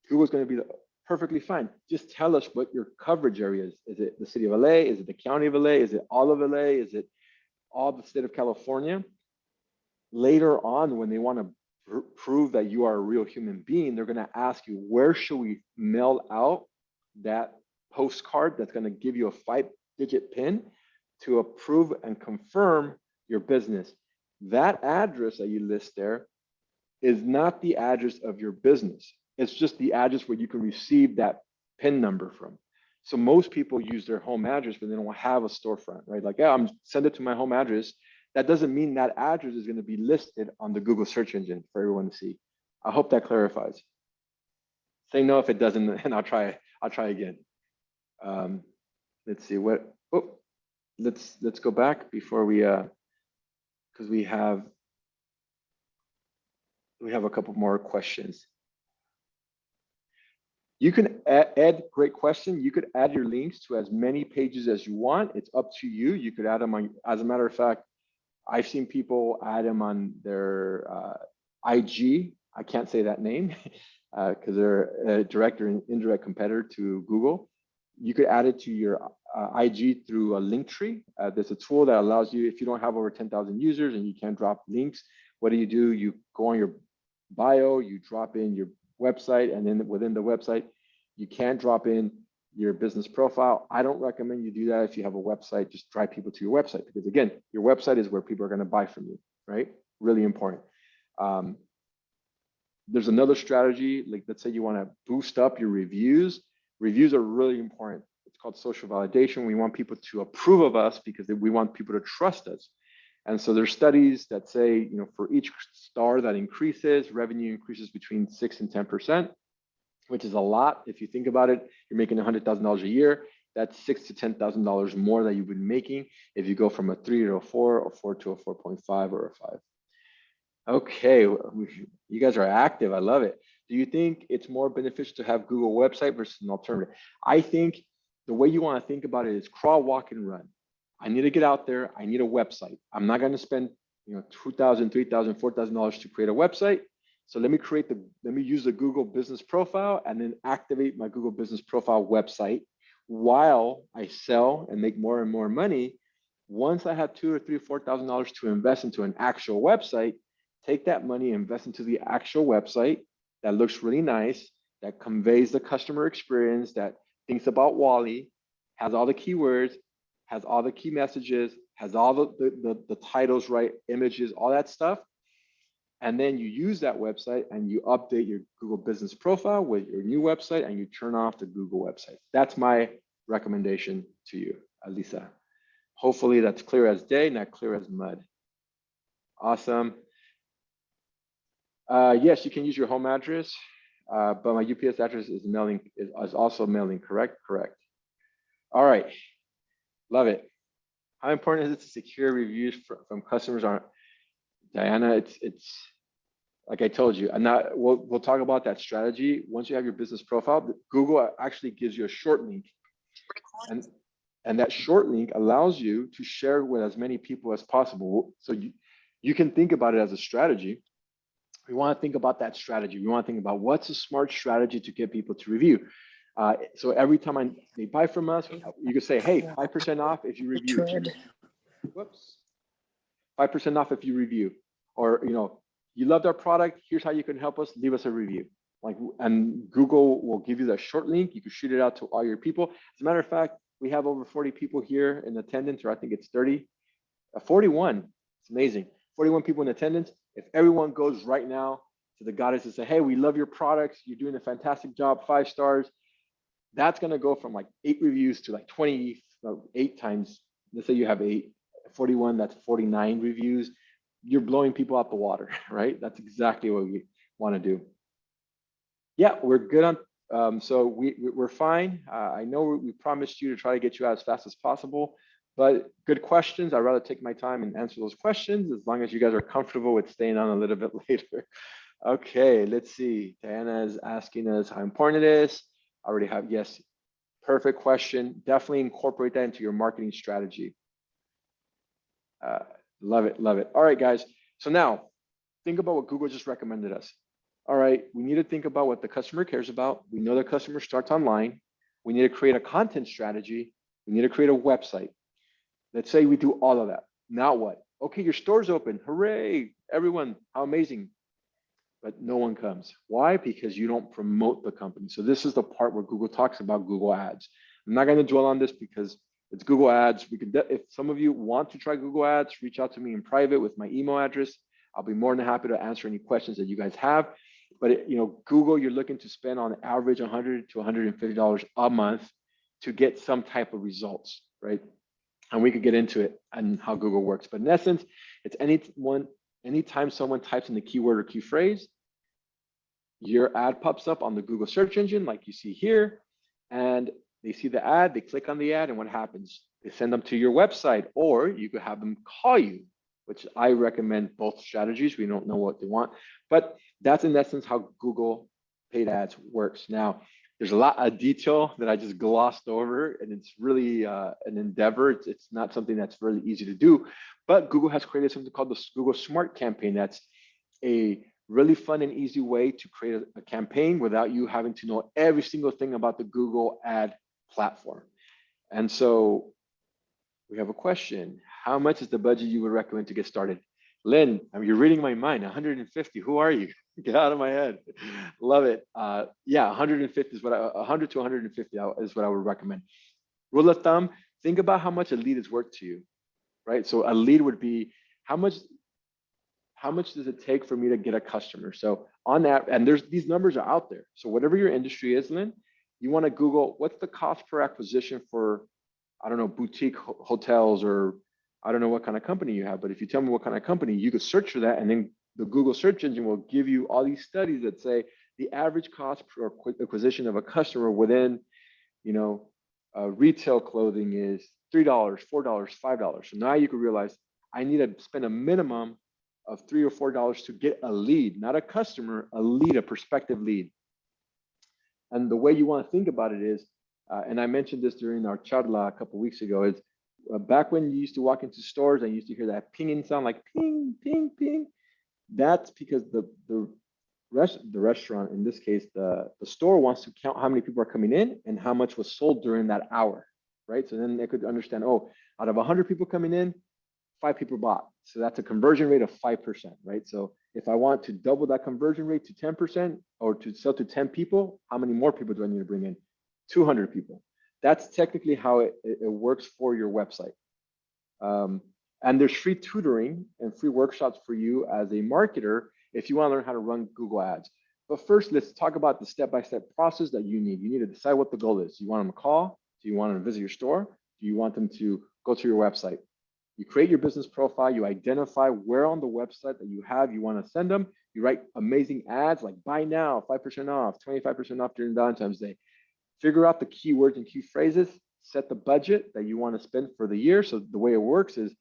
Google's going to be perfectly fine. Just tell us what your coverage area is. Is it the city of LA? Is it the county of LA? Is it all of LA? Is it all the state of California? Later on, when they want to prove that you are a real human being, they're going to ask you, where should we mail out that postcard that's going to give you a 5-digit PIN to approve and confirm your business? That address that you list there is not the address of your business. It's just the address where you can receive that PIN number from. So most people use their home address, but they don't have a storefront, right? Like, yeah, send it to my home address. That doesn't mean that address is going to be listed on the Google search engine for everyone to see. I hope that clarifies. Say no if it doesn't, and I'll try again. Let's see what. Oh, let's go back before we because we have a couple more questions. You can add, great question. You could add your links to as many pages as you want. It's up to you. You could add them on, as a matter of fact, I've seen people add them on their IG. I can't say that name because they're a direct or indirect competitor to Google. You could add it to your IG through a link tree. There's a tool that allows you, if you don't have over 10,000 users and you can't drop links, what do? You go on your bio, you drop in your website, and then within the website, you can drop in your business profile. I don't recommend you do that if you have a website. Just drive people to your website, because again, your website is where people are going to buy from you, right? Really important. There's another strategy, like let's say you want to boost up your reviews. Reviews are really important. It's called social validation. We want people to approve of us because we want people to trust us. And so there's studies that say, for each star that increases, revenue increases between 6 and 10%, which is a lot. If you think about it, you're making $100,000 a year. That's $6,000 to $10,000 more that you've been making if you go from a 3 to a 4, or 4 to a 4.5, or a 5. Okay, you guys are active. I love it. Do you think it's more beneficial to have Google website versus an alternative? I think the way you want to think about it is crawl, walk, and run. I need to get out there. I need a website. I'm not going to spend $2,000, $3,000, $4,000 to create a website. So let me use the Google business profile and then activate my Google business profile website while I sell and make more and more money. Once I have $2,000 or $3,000 or $4,000 to invest into an actual website, take that money, invest into the actual website that looks really nice, that conveys the customer experience, that thinks about Wally, has all the keywords, has all the key messages, has all the titles, right, images, all that stuff. And then you use that website and you update your Google business profile with your new website and you turn off the Google website. That's my recommendation to you, Alisa. Hopefully that's clear as day, not clear as mud. Awesome. Yes, you can use your home address, but my UPS address is also mailing, correct? Correct. All right. Love it. How important is it to secure reviews from customers? Diana, it's like I told you, we'll talk about that strategy. Once you have your business profile, Google actually gives you a short link. And that short link allows you to share with as many people as possible. So you can think about it as a strategy. We want to think about that strategy. We want to think about what's a smart strategy to get people to review. So every time they buy from us, you could say, hey, 5% off if you review. Whoops. 5% off if you review. Or, you loved our product. Here's how you can help us. Leave us a review. And Google will give you that short link. You can shoot it out to all your people. As a matter of fact, we have over 40 people here in attendance, or I think it's 41. It's amazing. 41 people in attendance. If everyone goes right now to the Goddess and say, hey, we love your products. You're doing a fantastic job, 5 stars. That's going to go from 8 reviews to 28 times. Let's say you have 41, that's 49 reviews. You're blowing people out the water, right? That's exactly what we want to do. Yeah, we're good on, so we're fine. I know we promised you to try to get you out as fast as possible, but good questions. I'd rather take my time and answer those questions as long as you guys are comfortable with staying on a little bit later. Okay, let's see. Diana is asking us how important it is. I already have, yes, perfect question. Definitely incorporate that into your marketing strategy. Love it, love it. All right, guys. So now think about what Google just recommended us. All right, we need to think about what the customer cares about. We know the customer starts online. We need to create a content strategy. We need to create a website. Let's say we do all of that. Now what? Okay, your store's open. Hooray, everyone, how amazing. But no one comes. Why? Because you don't promote the company. So this is the part where Google talks about Google Ads. I'm not going to dwell on this because it's Google Ads. We could, if some of you want to try Google Ads, reach out to me in private with my email address. I'll be more than happy to answer any questions that you guys have. But Google, you're looking to spend on average $100 to $150 a month to get some type of results, right? And we could get into it and how Google works. But in essence, it's anytime someone types in the keyword or key phrase, your ad pops up on the Google search engine, like you see here, and they see the ad, they click on the ad, and what happens? They send them to your website, or you could have them call you, which I recommend both strategies. We don't know what they want, but that's in essence how Google paid ads works. Now, there's a lot of detail that I just glossed over, and it's really an endeavor. It's not something that's really easy to do, but Google has created something called the Google Smart Campaign. That's a really fun and easy way to create a campaign without you having to know every single thing about the Google ad platform. And so we have a question. How much is the budget you would recommend to get started? Lynn, you're reading my mind. 150. Who are you? Get out of my head. Love it. Yeah, 150 is 100 to 150 is what I would recommend. Rule of thumb, think about how much a lead is worth to you, right? So a lead would be how much does it take for me to get a customer? So on that, and these numbers are out there. So whatever your industry is, Lynn, you want to Google what's the cost per acquisition for, I don't know, boutique hotels, or I don't know what kind of company you have, but if you tell me what kind of company, you could search for that, and then the Google search engine will give you all these studies that say the average cost per acquisition of a customer within, retail clothing is $3, $4, $5. So now you can realize I need to spend a minimum of $3 or $4 to get a lead, not a customer, a lead, a prospective lead. And the way you want to think about it is, and I mentioned this during our charla a couple of weeks ago, is back when you used to walk into stores and you used to hear that pinging sound, like ping, ping, ping. That's because the restaurant, in this case, the store wants to count how many people are coming in and how much was sold during that hour, right? So then they could understand, oh, out of 100 people coming in, 5 people bought. So that's a conversion rate of 5%, right? So if I want to double that conversion rate to 10% or to sell to 10 people, how many more people do I need to bring in? 200 people. That's technically how it works for your website. And there's free tutoring and free workshops for you as a marketer if you want to learn how to run Google Ads. But first, let's talk about the step-by-step process that you need. You need to decide what the goal is. Do you want them to call? Do you want them to visit your store? Do you want them to go to your website? You create your business profile, you identify where on the website that you want to send them. You write amazing ads like buy now, 5% off, 25% off during Valentine's Day. Figure out the keywords and key phrases, set the budget that you want to spend for the year. So the way it works is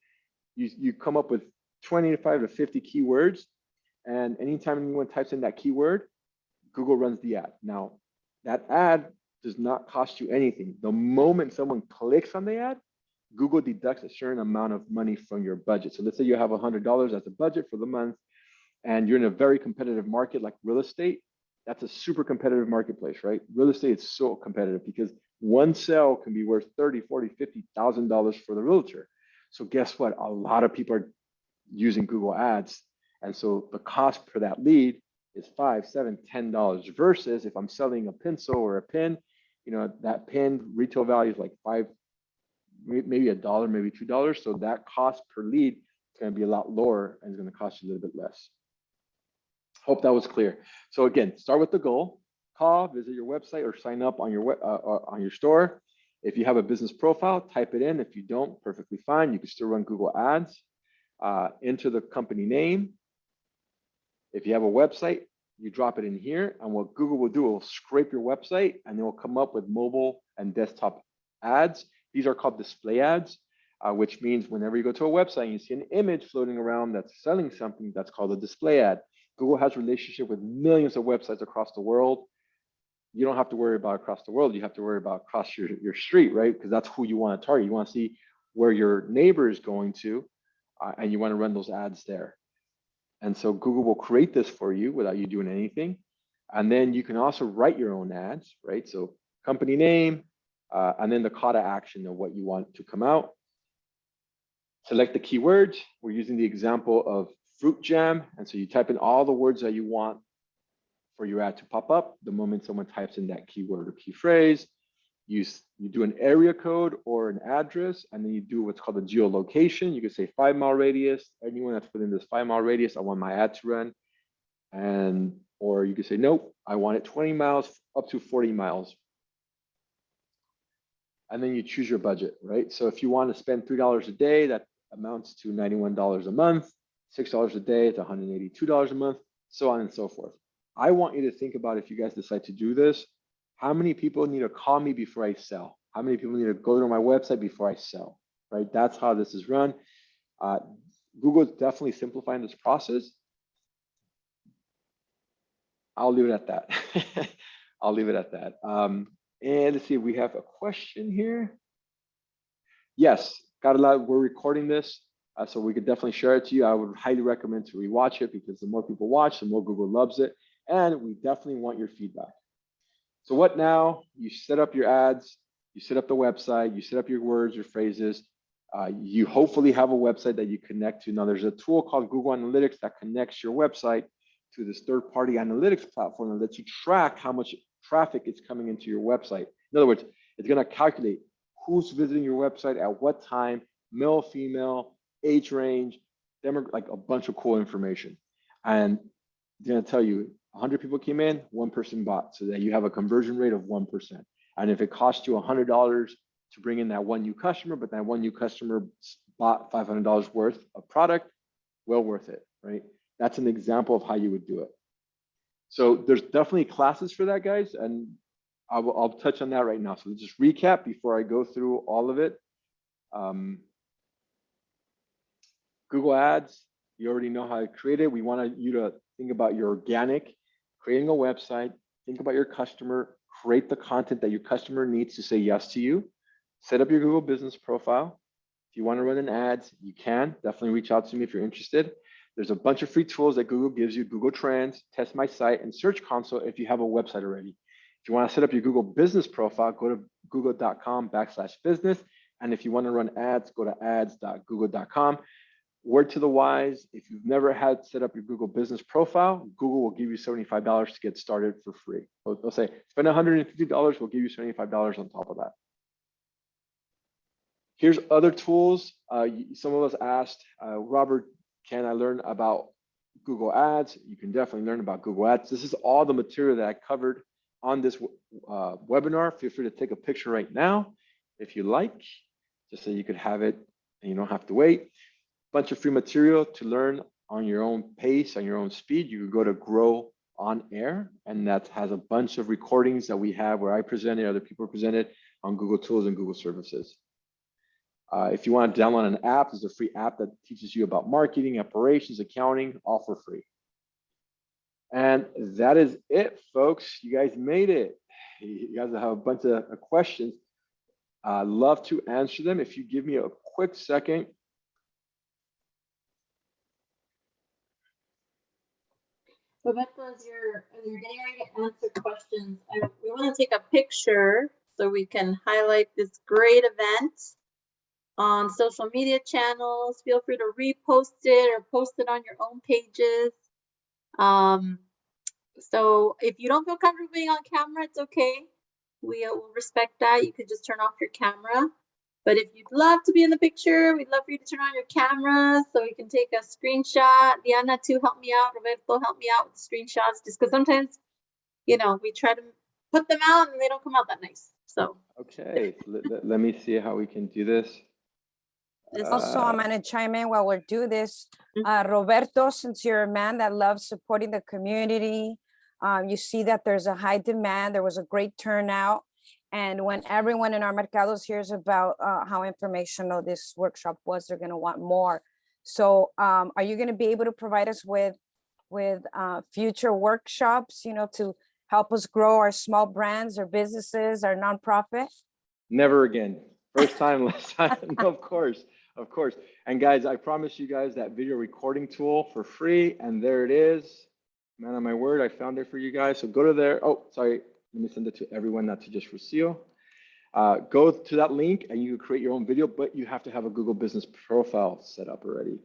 you come up with 25 to 50 keywords, and anytime anyone types in that keyword, Google runs the ad. Now, that ad does not cost you anything. The moment someone clicks on the ad, Google deducts a certain amount of money from your budget. So let's say you have $100 as a budget for the month, and you're in a very competitive market like real estate. That's a super competitive marketplace, right? Real estate is so competitive because one sale can be worth $30, $40, $50,000 for the realtor. So guess what? A lot of people are using Google Ads. And so the cost per that lead is $5, $7, $10 versus if I'm selling a pencil or a pen, that pen retail value is like maybe $1, maybe $2. So that cost per lead is going to be a lot lower and it's going to cost you a little bit less. Hope that was clear. So again, start with the goal. Call, visit your website, or sign up on your store. If you have a business profile, type it in. If you don't, perfectly fine. You can still run Google Ads. Enter the company name. If you have a website, you drop it in here, and what Google will do, it will scrape your website, and it will come up with mobile and desktop ads. These are called display ads, which means whenever you go to a website and you see an image floating around that's selling something, that's called a display ad. Google has a relationship with millions of websites across the world. You don't have to worry about across the world. You have to worry about across your street, right? Because that's who you want to target. You want to see where your neighbor is going to, and you want to run those ads there. And so Google will create this for you without you doing anything. And then you can also write your own ads, right? So company name, and then the call to action of what you want to come out. Select the keywords. We're using the example of fruit jam. And so you type in all the words that you want for your ad to pop up. The moment someone types in that keyword or key phrase, you do an area code or an address, and then you do what's called a geolocation. You can say 5 mile radius. Anyone that's within this 5 mile radius, I want my ad to run. And Or you could say, nope, I want it 20 miles up to 40 miles. And then you choose your budget, right? So if you want to spend $3 a day, that amounts to $91 a month. $6 a day, it's $182 a month, so on and so forth. I want you to think about, if you guys decide to do this, how many people need to call me before I sell? How many people need to go to my website before I sell, right? That's how this is run. Google is definitely simplifying this process. I'll leave it at that. I'll leave it at that. And let's see, we have a question here. Yes, got a lot. We're recording this, so we could definitely share it to you. I would highly recommend to rewatch it, because the more people watch, the more Google loves it. And we definitely want your feedback. So what now? You set up your ads, you set up the website, you set up your words, your phrases. You hopefully have a website that you connect to. Now there's a tool called Google Analytics that connects your website to this third-party analytics platform and lets you track how much traffic is coming into your website. In other words, it's going to calculate who's visiting your website at what time, male, female, age range, like a bunch of cool information. And it's going to tell you 100 people came in, 1 person bought, so that you have a conversion rate of 1%. And if it costs you $100 to bring in that one new customer, but that one new customer bought $500 worth of product, well worth it, right? That's an example of how you would do it. So there's definitely classes for that, guys, and I'll touch on that right now. So let's just recap before I go through all of it. Google Ads, you already know how to create it. We want you to think about your organic, creating a website, think about your customer, create the content that your customer needs to say yes to you, set up your Google business profile. If you want to run an ads, you can. Definitely reach out to me if you're interested. There's a bunch of free tools that Google gives you: Google Trends, Test My Site, and Search Console if you have a website already. If you want to set up your Google business profile, go to google.com/business. And if you want to run ads, go to ads.google.com. Word to the wise, if you've never had set up your Google business profile, Google will give you $75 to get started for free. They'll say, spend $150, we'll give you $75 on top of that. Here's other tools. Some of us asked, Robert, can I learn about Google Ads? You can definitely learn about Google Ads. This is all the material that I covered on this webinar. Feel free to take a picture right now if you like, just so you could have it and you don't have to wait. Bunch of free material to learn on your own pace, on your own speed. You can go to Grow on Air, and that has a bunch of recordings that we have where I presented, other people presented on Google Tools and Google Services. If you want to download an app, there's a free app that teaches you about marketing, operations, accounting, all for free. And that is it, folks. You guys made it. You guys have a bunch of questions. I'd love to answer them. If you give me a quick second. Roberto, as you're getting ready to answer questions, we want to take a picture so we can highlight this great event on social media channels. Feel free to repost it or post it on your own pages. So if you don't feel comfortable being on camera, it's okay. We will respect that. You could just turn off your camera. But if you'd love to be in the picture, we'd love for you to turn on your camera so we can take a screenshot. Diana, too, help me out. Roberto, help me out with the screenshots, just because sometimes, you know, we try to put them out and they don't come out that nice. So Okay, let me see how we can do this. Also, I'm going to chime in while we're doing this. Roberto, since you're a man that loves supporting the community, you see that there's a high demand. There was a great turnout. And when everyone in our mercados hears about how informational this workshop was, they're going to want more. So are you going to be able to provide us with future workshops, you know, to help us grow our small brands or businesses, our nonprofit? Never again. First time, last time. No, of course. Of course. And guys, I promise you guys that video recording tool for free. And there it is. Man on my word, I found it for you guys. So go to there. Oh, sorry. Let me send it to everyone, not to just Rocio. Go to that link and you can create your own video, but you have to have a Google business profile set up already.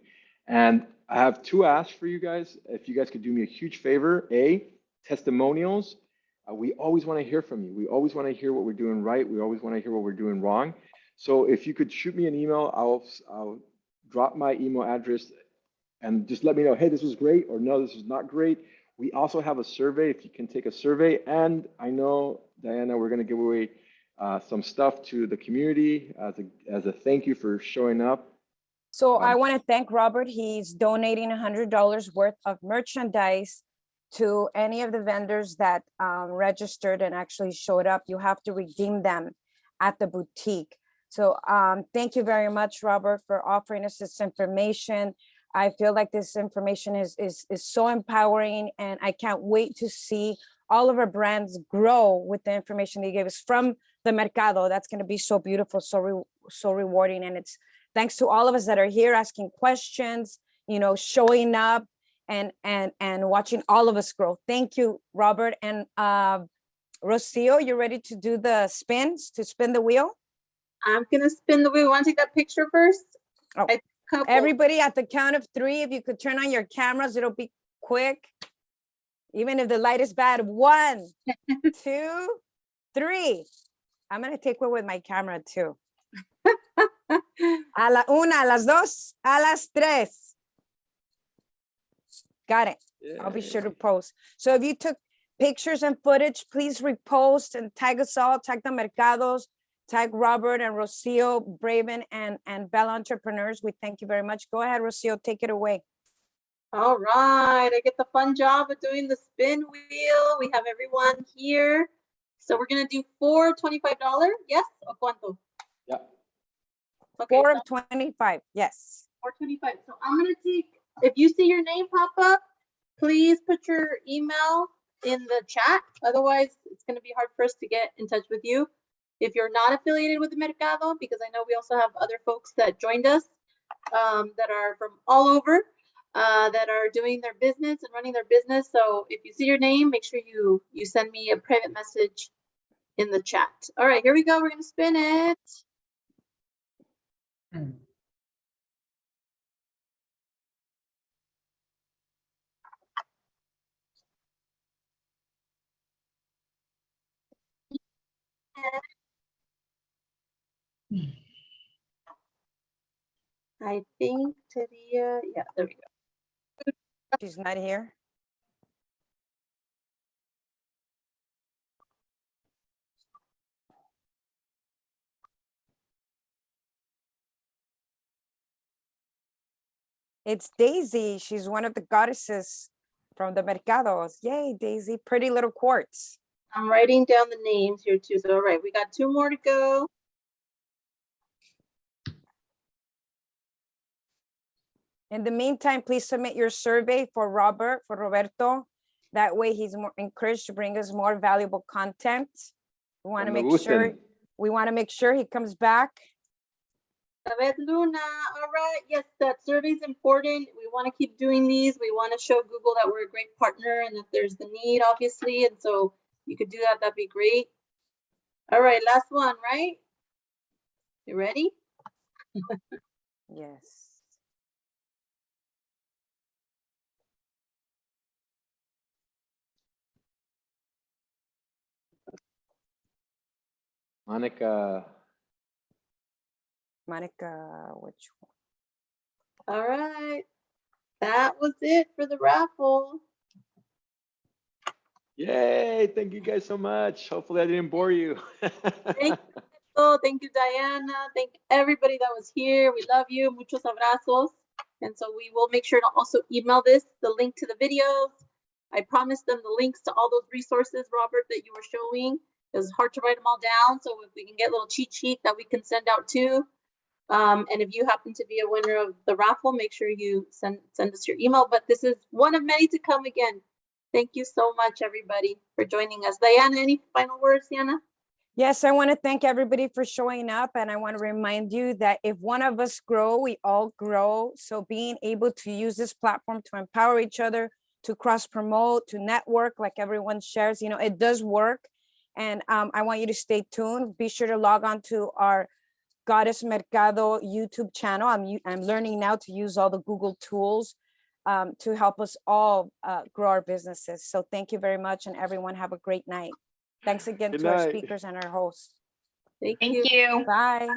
And I have 2 asks for you guys. If you guys could do me a huge favor, testimonials. We always want to hear from you. We always want to hear what we're doing right. We always want to hear what we're doing wrong. So if you could shoot me an email, I'll drop my email address and just let me know, hey, this was great, or no, this was not great. We also have a survey, if you can take a survey. And I know, Diana, we're going to give away some stuff to the community as a thank you for showing up. So I want to thank Robert. He's donating $100 worth of merchandise to any of the vendors that registered and actually showed up. You have to redeem them at the boutique. So thank you very much, Robert, for offering us this information. I feel like this information is so empowering, and I can't wait to see all of our brands grow with the information they gave us from the Mercado. That's going to be so beautiful, so rewarding. And it's thanks to all of us that are here asking questions, you know, showing up and watching all of us grow. Thank you, Robert. And Rocio, you ready to do the spins, to spin the wheel? I'm gonna spin the wheel. Want to take that picture first? Oh. Everybody at the count of 3, if you could turn on your cameras, it'll be quick. Even if the light is bad. 1, 2, 3. I'm gonna take one with my camera too. A la 1, a las 2, a las 3. Got it. I'll be sure to post. So if you took pictures and footage, please repost and tag us all, tag the Mercados, tag Robert and Rocio, Braven and Bell Entrepreneurs. We thank you very much. Go ahead, Rocio, take it away. All right, I get the fun job of doing the spin wheel. We have everyone here. So we're gonna do 4 $25. Yes, o cuánto? Yeah. Okay, 4 of 25, yes. 425. So I'm gonna take, if you see your name pop up, please put your email in the chat. Otherwise, it's gonna be hard for us to get in touch with you. If you're not affiliated with the Mercado, because I know we also have other folks that joined us that are from all over, that are doing their business and running their business. So if you see your name, make sure you send me a private message in the chat. All right, here we go. We're gonna spin it. I think Tadia, yeah, there we go. She's not here. It's Daisy. She's one of the goddesses from the Mercados. Yay, Daisy. Pretty little quartz. I'm writing down the names here too. So all right, we got 2 more to go. In the meantime, please submit your survey for Roberto. That way he's more encouraged to bring us more valuable content. We want to make sure he comes back. Luna, all right, yes, that survey is important. We want to keep doing these. We want to show Google that we're a great partner and that there's the need, obviously. And so you could do that, that'd be great. All right, last one, right? You ready? Yes. Monica, which one? All right, that was it for the raffle. yay, thank you guys so much. Hopefully I didn't bore you. Thank you, Diana. Thank everybody that was here. We love you. Muchos abrazos. And so we will make sure to also email the link to the videos. I promised them the links to all those resources, Robert, that you were showing. It was hard to write them all down. So if we can get a little cheat sheet that we can send out too. And if you happen to be a winner of the raffle, make sure you send us your email. But this is one of many to come again. Thank you so much, everybody, for joining us. Diana, any final words, Diana? Yes, I want to thank everybody for showing up. And I want to remind you that if one of us grow, we all grow. So being able to use this platform to empower each other, to cross promote, to network, like everyone shares, you know, it does work. And I want you to stay tuned. Be sure to log on to our Goddess Mercado YouTube channel. I'm learning now to use all the Google tools to help us all grow our businesses. So thank you very much, and everyone have a great night. Thanks again to our speakers and our hosts. Thank Thank you. you. Bye.